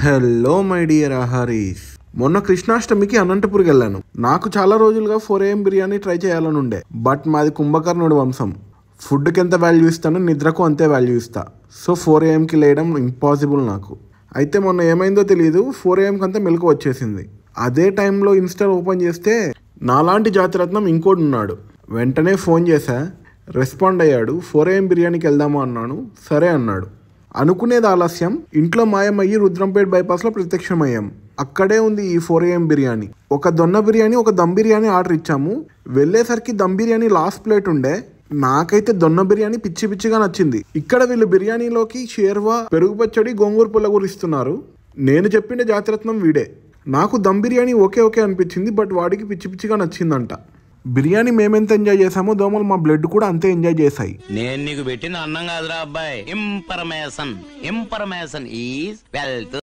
Hello my dear ఆహారీస్. మొన్న కృష్ణాష్టమికి అనంతపూర్కి వెళ్ళాను. నాకు చాలా రోజులుగా 4 AM బిర్యానీ ట్రై చేయాలని ఉండే. బట్ మాది కుంభకర్ణుడి వంశం. ఫుడ్కి ఎంత వాల్యూ ఇస్తానో నిద్రకు అంతే వాల్యూ ఇస్తా. సో 4 AMకి లేయడం ఇంపాసిబుల్ నాకు. అయితే మొన్న ఏమైందో తెలియదు, 4 AMకి అంతా మెలకు వచ్చేసింది. అదే టైంలో ఇన్స్టా ఓపెన్ చేస్తే నాలాంటి జాతిరత్నం ఇంకోటి ఉన్నాడు. వెంటనే ఫోన్ చేశా, రెస్పాండ్ అయ్యాడు. 4 AM బిర్యానీకి వెళ్దామా అన్నాను. సరే అన్నాడు. అనుకునేది ఆలస్యం, ఇంట్లో మాయమయ్యి రుద్రంపేట బైపాస్లో ప్రత్యక్షమయ్యాం. అక్కడే ఉంది ఈ 4 AM బిర్యానీ. ఒక దొన్న బిర్యానీ, ఒక దమ్ బిర్యానీ ఆర్డర్ ఇచ్చాము. వెళ్ళేసరికి దమ్ బిర్యానీ లాస్ట్ ప్లేట్ ఉండే. నాకైతే దొన్న బిర్యానీ పిచ్చి పిచ్చిగా నచ్చింది. ఇక్కడ వీళ్ళు బిర్యానీలోకి షేర్వా, పెరుగు పచ్చడి, గోంగూర పుల్లగూర ఇస్తున్నారు. నేను చెప్పిన జాతిరత్నం వీడే. నాకు దమ్ బిర్యానీ ఓకే అనిపించింది, బట్ వాడికి పిచ్చి పిచ్చిగా నచ్చిందంట. బిర్యానీ మేమెంత ఎంజాయ్ చేసామో దోమలు మా బ్లడ్ కూడా అంతే ఎంజాయ్ చేశాయి. నేను నీకు పెట్టిన అన్నం కాదురా అబ్బాయి, ఇన్ఫర్మేషన్ ఈజ్ వెల్త్.